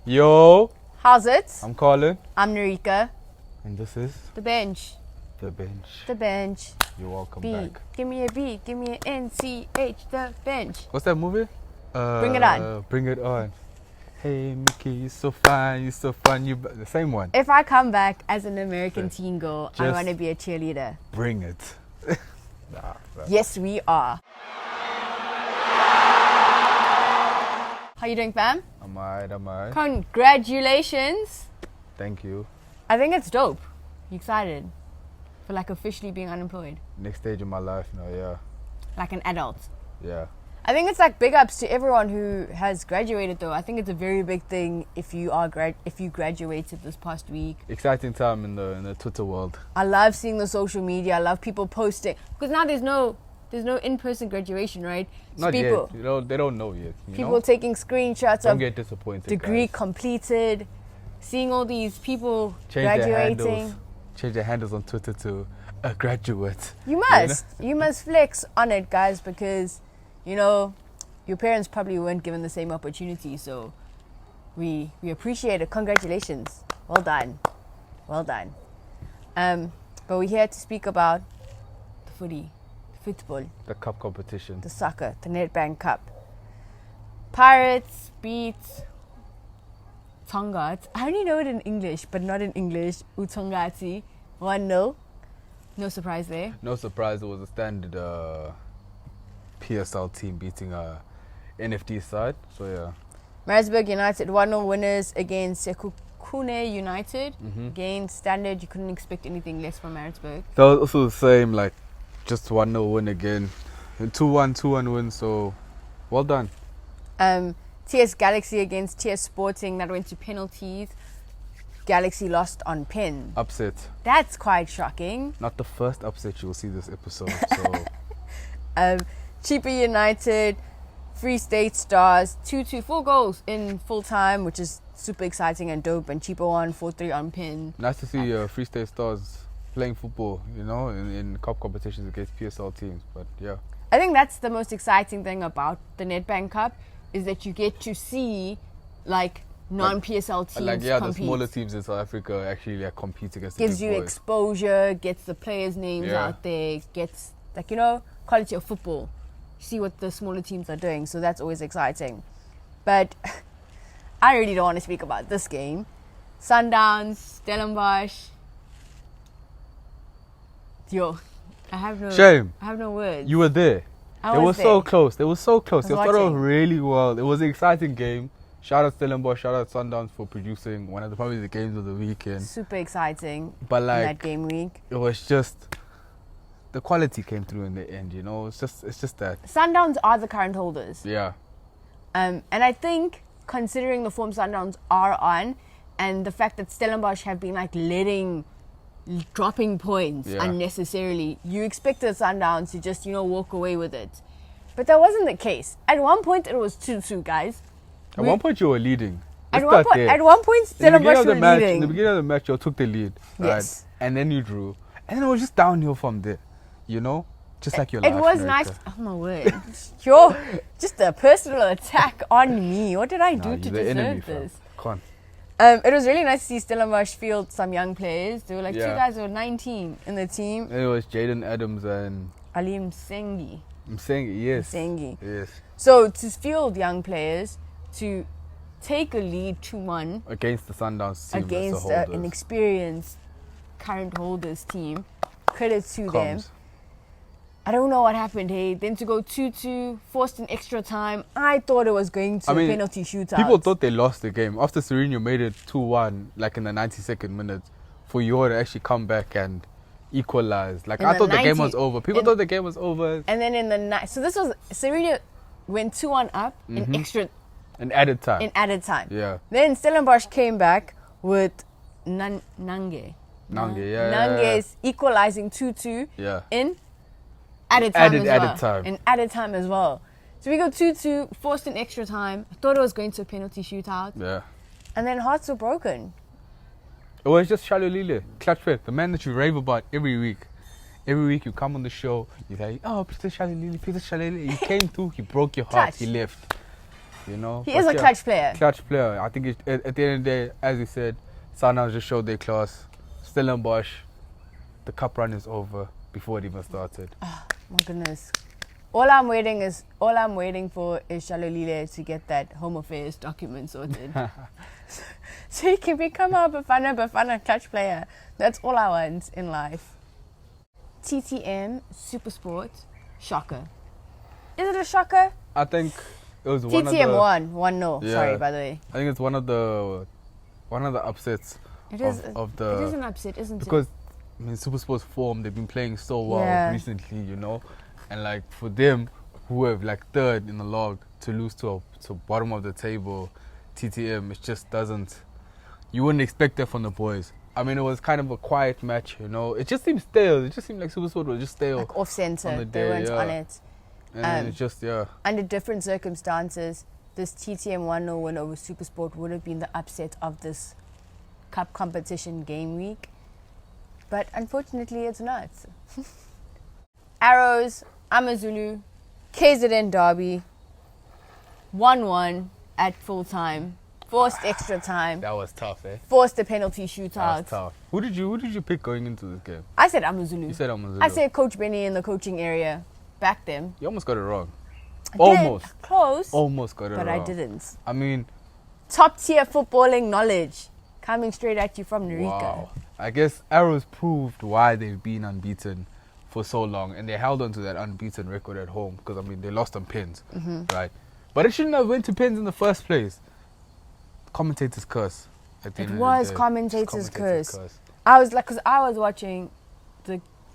Yo, How's it? I'm Karlan. I'm Norika. And this is The bench. The Bench. The bench. You're welcome B. back. Give me a B. Give me an NCH. The bench. What's that movie? Bring It On. Bring It On. Hey Mickey, you so fine, you so fun. The same one. If I come back as an American teen girl, I Just want to be a cheerleader. Bring it. Yes, we are. How you doing, fam? I'm alright. Congratulations. Thank you. I think it's dope. You excited for like officially being unemployed? Next stage of my life now, yeah. Like an adult. Yeah. I think it's like big ups to everyone who has graduated though. I think it's a very big thing if you are if you graduated this past week. Exciting time in the Twitter world. I love seeing the social media. I love people posting because now there's no in-person graduation, right? Not people, yet. You know, they don't know yet. People taking screenshots don't of get disappointed, degree guys. completed, seeing all these people Change graduating. Change their handles on Twitter to a graduate. You must. You must flex on it, guys, because you know, your parents probably weren't given the same opportunity, so we appreciate it. Congratulations. Well done. Well done. But we're here to speak about the footy, the football, The cup competition. the soccer, the Nedbank Cup. Pirates beat Tonga. I only know it in English, but not in English. Utongati 1-0. No surprise there. No surprise, it was a standard PSL team beating a NFD side. So yeah. Maritzburg United 1-0 winners against Sekhukhune United. Again, standard. You couldn't expect anything less from Maritzburg. That was also the same, like just 1-0 win again. 2-1 win, so well done. TS Galaxy against TS Sporting, that went to penalties. Galaxy lost on pen. Upset. That's quite shocking. Not the first upset you'll see this episode. So Cheaper United, Free State Stars, 2-2, 4 goals in full time, which is super exciting and dope. And Cheaper won 4-3 on pen. nice to see Free State Stars playing football, you know, in cup competitions against PSL teams. But yeah. I think that's the most exciting thing about the Nedbank Cup is that you get to see like non-PSL teams Like yeah, compete. the smaller teams in South Africa actually like compete against Gives the you big boys. exposure, gets the players' names out there, gets like, you know, quality of football. See what the smaller teams are doing, so that's always exciting. But I really don't want to speak about this game. Sundowns, Stellenbosch. Yo, I have no words. You were there. They were so close. They were so close. They started off really well. It was an exciting game. Shout out Stellenbosch, shout out Sundowns for producing one of probably the games of the weekend. Super exciting. But like in that game week, it was just the quality came through in the end. You know, it's just that. Sundowns are the current holders. Yeah. And I think considering the form Sundowns are on, and the fact that Stellenbosch have been like dropping points unnecessarily, you expected Sundowns to just, you know, walk away with it. But that wasn't the case. At one point it was 2-2, guys. At one point you were leading. At one point Stellenbosch were leading. In the beginning of the match you took the lead. Yes. Right? And then you drew. And then it was just downhill from there. You know? Just like your life. It was nice. Oh my word. You're just a personal attack on me. What did I do to deserve this? Come on. It was really nice to see Stellenbosch field some young players. There were like two guys who were 19 in the team. And it was Jaden Adams and Ali Msengi. Yes. So to field young players, to take a lead 2-1 against the Sundowns team, against an experienced current holders team, credit to them. I don't know what happened, hey. Then to go 2-2, forced an extra time. I thought it was going to a penalty shootout. People thought they lost the game. After Sereno made it 2-1, like in the 92nd minute, for Yor to actually come back and equalize. Like, I thought the game was over. People thought the game was over. And then in the so this was, Sereno went 2-1 up in extra... In added time. Yeah. Then Stellenbosch came back with Nange. Nange's equalizing 2-2 in added time In added time as well. So we go 2-2, forced an extra time. I thought it was going to a penalty shootout. Yeah. And then hearts were broken. It was just Shalolile, Clutch Fit, the man that you rave about every week. Every week you come on the show, you say, oh, Peter Shalolile. You came through, he broke your heart, he left. you know. He is a clutch player. Clutch player. I think at the end of the day, as you said, Sundowns just showed their class. Stellenbosch, the cup run is over before it even started. Oh, my goodness. All I'm waiting for is Shalolile to get that Home Affairs document sorted. So he can become a Bafana clutch player. That's all I want in life. TTM, SuperSport, shocker. Is it a shocker? I think it was one of the... TTM won 1-0. Yeah. Sorry, by the way. I think it's one of the upsets It is an upset, isn't it? Because I mean, SuperSport's form, they've been playing so well recently, you know, and like for them, who have like third in the log, to lose to bottom of the table, TTM, it just doesn't. You wouldn't expect that from the boys. I mean, it was kind of a quiet match, you know. It just seemed stale. It just seemed like SuperSport was just stale. Like off center, they weren't on it. And it's just under different circumstances, this TTM 1-0 win over SuperSport would have been the upset of this cup competition game week. But unfortunately, it's not. Arrows, AmaZulu, KZN Derby, 1-1 at full time. Forced extra time. That was tough, eh? Forced the penalty shootout. That was tough. Who did you pick going into this game? I said AmaZulu. You said AmaZulu. I said Coach Benni in the coaching area. Back them. You almost got it wrong. Almost. Close. Almost got it wrong. But I didn't. I mean... Top tier footballing knowledge coming straight at you from Norika. Wow. I guess Arrows proved why they've been unbeaten for so long, and they held on to that unbeaten record at home because, I mean, they lost on pins, right? But it shouldn't have went to pins in the first place. Commentators curse. It was commentators curse. I was like, because I was watching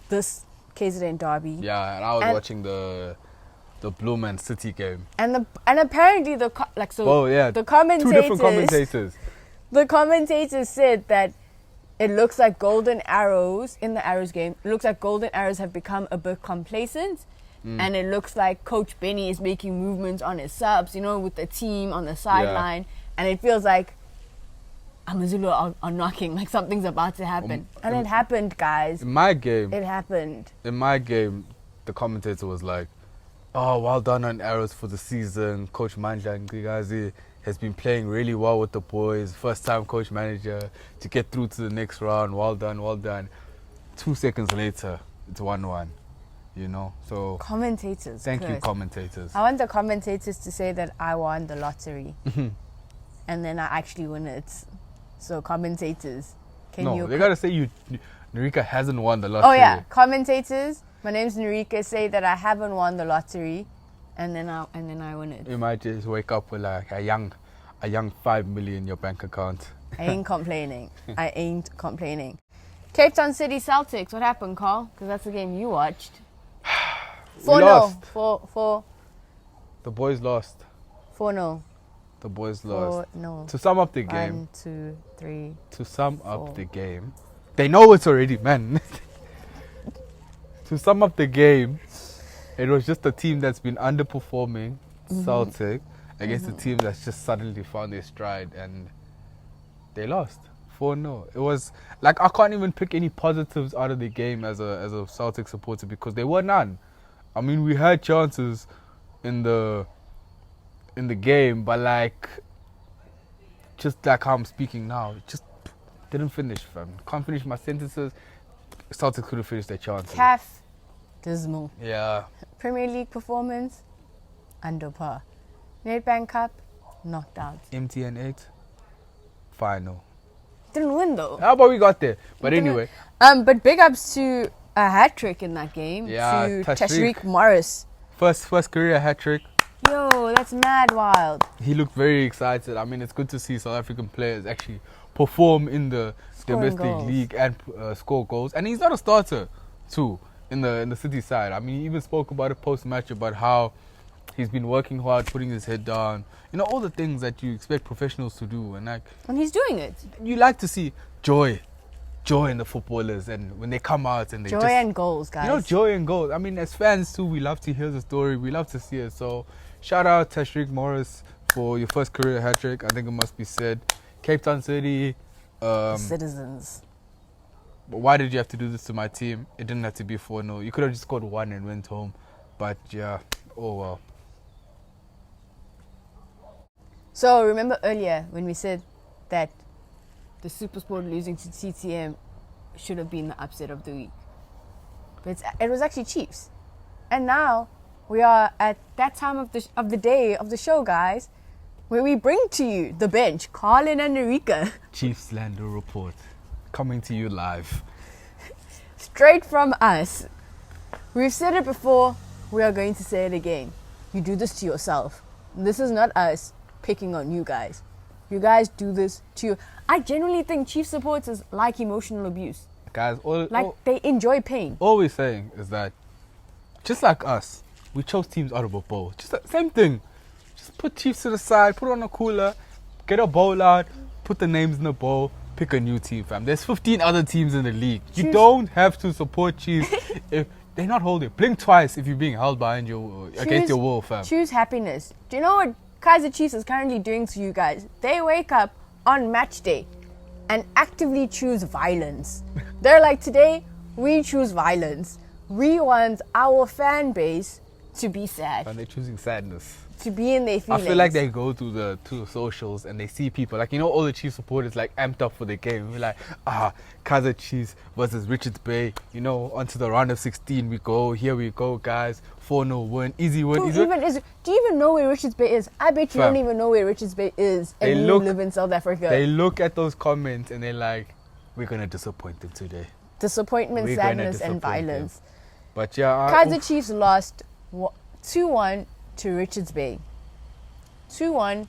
this KZN Derby. Yeah, and I was watching the Blue Man City game. And apparently the commentators. Two different commentators. The commentators said that it looks like Golden Arrows in the Arrows game. It looks like Golden Arrows have become a bit complacent, and it looks like Coach Benni is making movements on his subs, you know, with the team on the sideline. And it feels like AmaZulu are knocking, like something's about to happen. And it happened, guys. In my game... It happened. In my game, the commentator was like, oh, well done on Arrows for the season. Coach Manja Ngigazi has been playing really well with the boys. First time coach manager to get through to the next round. Well done, well done. 2 seconds later, it's 1-1. You know, so... Commentators. Thank you, commentators. I want the commentators to say that I won the lottery. And then I actually win it. So commentators, they gotta say Norika hasn't won the lottery. Oh yeah, commentators. My name's Norika. Say that I haven't won the lottery, and then I win it. You might just wake up with like a young 5 million in your bank account. I ain't complaining. I ain't complaining. Cape Town City Celtics. What happened, Carl? Because that's the game you watched. 4-0. The boys lost. 4-0. The boys lost. 4-0. To sum up the game. 1, 2, 3. To sum up the game. They know it's already, man. To sum up the game, it was just a team that's been underperforming, Celtic, against a team that's just suddenly found their stride, and they lost 4-0. It was like, I can't even pick any positives out of the game as a Celtic supporter because there were none. I mean, we had chances in the game, but like, just like how I'm speaking now, it just didn't finish, fam. Can't finish my sentences. Celtics couldn't finish their chances. CAF, dismal. Yeah. Premier League performance, under par. Nedbank Cup, knocked out. MTN 8, final. Didn't win though. How about we got there? But anyway. But big ups to a hat trick in that game. Yeah, to Tashreeq Morris. First career hat trick. Yo, that's mad wild. He looked very excited. I mean, it's good to see South African players actually perform in the domestic league and score goals. And he's not a starter, too, in the City side. I mean, he even spoke about it post-match about how he's been working hard, putting his head down. You know, all the things that you expect professionals to do. And he's doing it. You like to see joy in the footballers, and when they come out and they joy and goals, guys. You know, joy and goals. I mean, as fans too, we love to hear the story. We love to see it. So, shout out Tashreeq Morris for your first career hat trick. I think it must be said. Cape Town City. Citizens. But why did you have to do this to my team? It didn't have to be 4-0. You could have just scored 1 and went home. But yeah, oh well. So remember earlier when we said that the SuperSport losing to TTM should have been the upset of the week, but it was actually Chiefs. And now we are at that time of the day of the show, guys, where we bring to you the bench, Karlan and Norika. Chiefs slander report coming to you live. Straight from us. We've said it before, we are going to say it again. You do this to yourself. This is not us picking on you guys. You guys do this to you. I genuinely think Chiefs supporters like emotional abuse. Guys, they enjoy pain. All we're saying is that, just like us, we chose teams out of a bowl. Just the same thing. Just put Chiefs to the side, put it on a cooler, get a bowl out, put the names in the bowl, pick a new team, fam. There's 15 other teams in the league. You don't have to support Chiefs if they're not holding. Blink twice if you're being held behind against your will, fam. Choose happiness. Do you know what Kaizer Chiefs is currently doing to you guys? They wake up on match day and actively choose violence. They're like, today we choose violence. We want our fan base to be sad. And they're choosing sadness. To be in their feelings. I feel like they go to the socials and they see people, like, you know, all the Chiefs supporters like amped up for the game. We're like, Kaizer Chiefs versus Richards Bay, you know, onto the round of 16 we go. Here we go, guys. 4-0 win, easy win. Do you even know where Richards Bay is? I bet you don't even know where Richards Bay is, and you live in South Africa. They look at those comments and they're like, we're gonna disappoint them today. Disappointment, sadness, and violence. Them. But yeah, Kaizer Chiefs lost 2-1 to Richards Bay. 2-1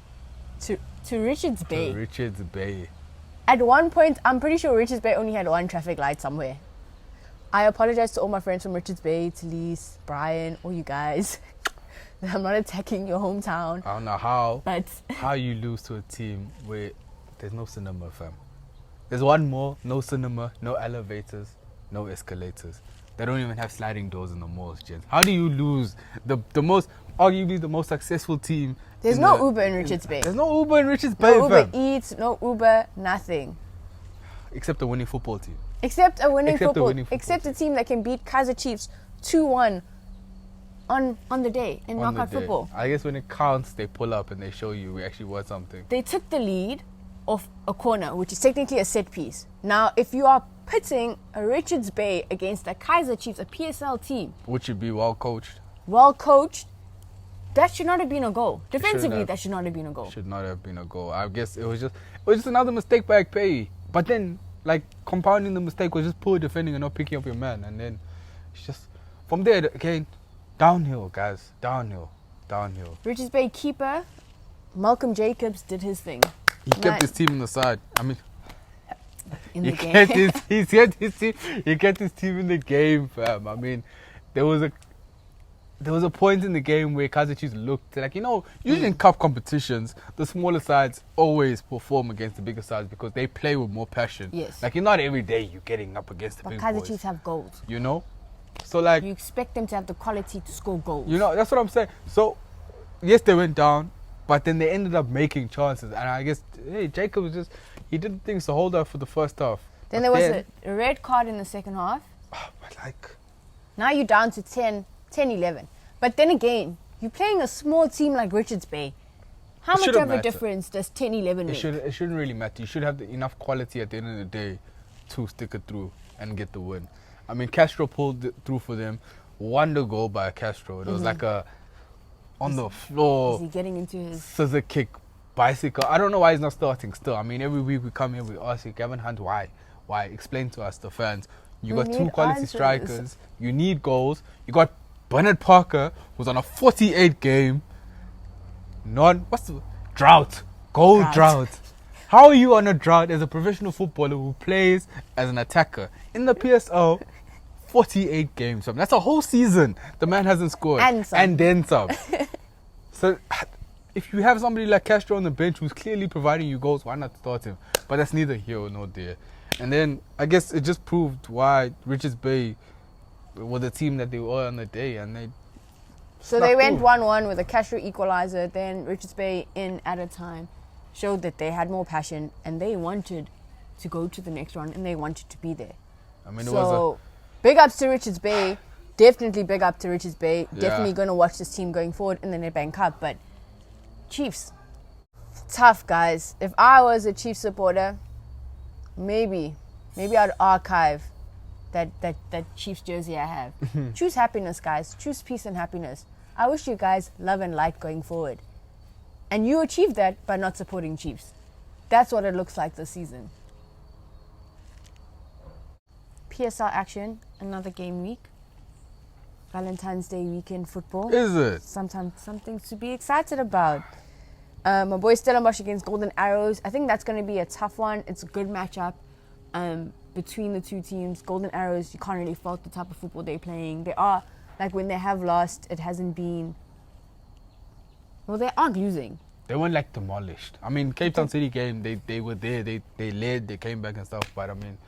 to Richards Bay. To Richards Bay. At one point, I'm pretty sure Richards Bay only had one traffic light somewhere. I apologize to all my friends from Richards Bay, Talise, Brian, all you guys. I'm not attacking your hometown. I don't know how you lose to a team where there's no cinema, fam. There's one more, no cinema, no elevators, no escalators. They don't even have sliding doors in the malls, gents. How do you lose arguably the most successful team? There's no Uber in Richards Bay. There's no Uber in Richards Bay, No Uber Eats, no Uber, nothing. Except a winning football team. Except a winning team that can beat Kaizer Chiefs 2-1 on the day in knockout football. I guess when it counts, they pull up and they show you we actually won something. They took the lead off a corner, which is technically a set piece. Now, if you are pitting a Richards Bay against a Kaizer Chiefs, a PSL team, which should be well coached, that should not have been a goal. Defensively, that should not have been a goal. Should not have been a goal. I guess it was just another mistake by Akpeyi. But then, like, compounding the mistake was just poor defending and not picking up your man. And then it's just from there again, downhill, guys, downhill. Richards Bay keeper Malcolm Jacobs did his thing. He kept his team on the side. I mean, he kept his team in the game, fam. I mean, there was a point in the game where Kaizer Chiefs looked like, you know, usually in cup competitions, the smaller sides always perform against the bigger sides because they play with more passion. Yes. Like, not every day you're getting up against the big boys. But Kaizer Chiefs have goals. You know? So, like, you expect them to have the quality to score goals. You know, that's what I'm saying. So, yes, they went down, but then they ended up making chances. And I guess, hey, Jacob he did things to hold up for the first half. Then there was a red card in the second half. But like, now you're down to 10-11. But then again, you're playing a small team like Richards Bay. How much of a difference does 10-11 make? It shouldn't really matter. You should have enough quality at the end of the day to stick it through and get the win. I mean, Castro pulled it through for them. Wonder goal by Castro. It was like on the floor. Is he getting into his scissor kick, bicycle? I don't know why he's not starting still. I mean, every week we come here, we ask you, Gavin Hunt, why? Why? Explain to us, the fans. You got two quality strikers. You need goals. You got Bernard Parker, who's on a 48 game. Drought. Goal drought. How are you on a drought as a professional footballer who plays as an attacker? In the PSL, 48 games. That's a whole season the man hasn't scored. And then some. So, if you have somebody like Castro on the bench who's clearly providing you goals, why not start him? But that's neither here nor there. And then, I guess it just proved why Richards Bay were the team that they were on the day. And they went 1-1 with a Castro equalizer. Then Richards Bay, in at a time, showed that they had more passion and they wanted to go to the next round and they wanted to be there. I mean, big ups to Richards Bay. Definitely big up to Richards Bay. Yeah. Definitely going to watch this team going forward in the Nedbank Cup. But Chiefs, Tough, guys. If I was a Chiefs supporter, maybe I'd archive that Chiefs jersey I have. Choose happiness, guys. Choose peace and happiness. I wish you guys love and light going forward. And you achieved that by not supporting Chiefs. That's what it looks like this season. PSL action, another game week. Valentine's Day weekend football. Is it? Sometimes something to be excited about. My boy Stellenbosch against Golden Arrows. I think that's going to be a tough one. It's a good matchup between the two teams. Golden Arrows, you can't really fault the type of football they're playing. They are, like, when they have lost, it hasn't been... Well, they aren't losing. They weren't, like, demolished. I mean, Cape Town City game, they were there. They led, they came back and stuff. But, I mean...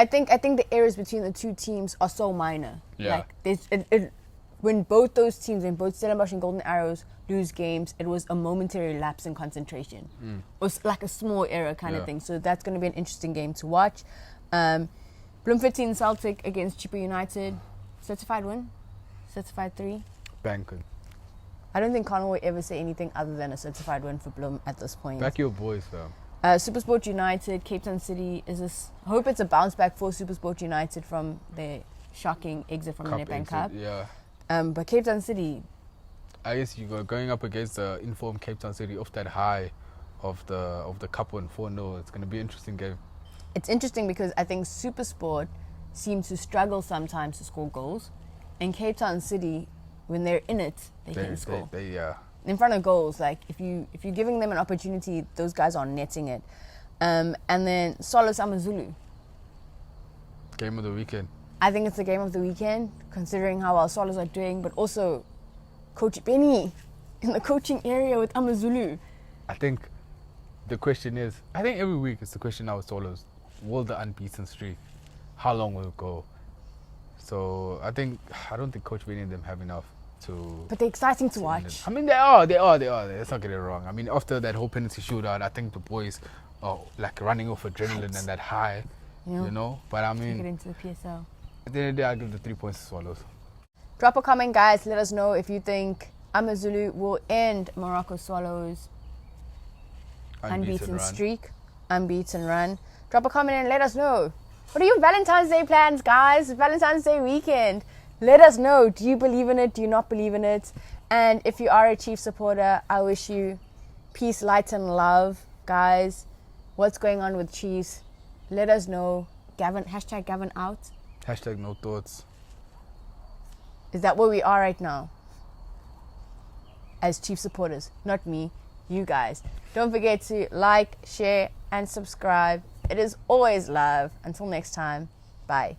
I think the errors between the two teams are so minor. Yeah. Like, when both those teams, when both Stellenbosch and Golden Arrows lose games, it was a momentary lapse in concentration. It was like a small error kind of thing. So that's going to be an interesting game to watch. Bloemfontein Celtic against Super United. Certified win? Certified 3? Banking. I don't think Connor will ever say anything other than a certified win for Bloem at this point. Back your boys, fam. SuperSport United, Cape Town City. I hope it's a bounce back for SuperSport United from their shocking exit from the Nedbank Cup. Yeah. But Cape Town City, I guess you go going up against the informed Cape Town City off that high of the cup win 4-0. It's going to be an interesting game. It's interesting because I think SuperSport seem to struggle sometimes to score goals, and Cape Town City, when they're in it, they can score. In front of goals, like if you're giving them an opportunity, those guys are netting it. And then Solos AmaZulu. Game of the weekend. I think it's the game of the weekend, considering how well Solos are doing, but also Coach Benni in the coaching area with AmaZulu. I think the question is, I think every week it's the question now with Solos, will the unbeaten streak, how long will it go? So I don't think Coach Benni and them have enough to... But they're exciting to watch. I mean, they are. Let's not get it wrong. I mean, after that whole penalty shootout, I think the boys are like running off adrenaline and that high, you know? But I mean... Get into the PSL. At the end of the day, I'll give the 3 points to Swallows. Drop a comment, guys. Let us know if you think AmaZulu will end Morocco Swallows' unbeaten streak, unbeaten run. Drop a comment and let us know. What are your Valentine's Day plans, guys? Valentine's Day weekend. Let us know. Do you believe in it? Do you not believe in it? And if you are a Chiefs supporter, I wish you peace, light, and love, guys. What's going on with Chiefs? Let us know. Gavin, hashtag Gavin out. Hashtag no thoughts. Is that where we are right now? As Chiefs supporters. Not me. You guys. Don't forget to like, share, and subscribe. It is always love. Until next time. Bye.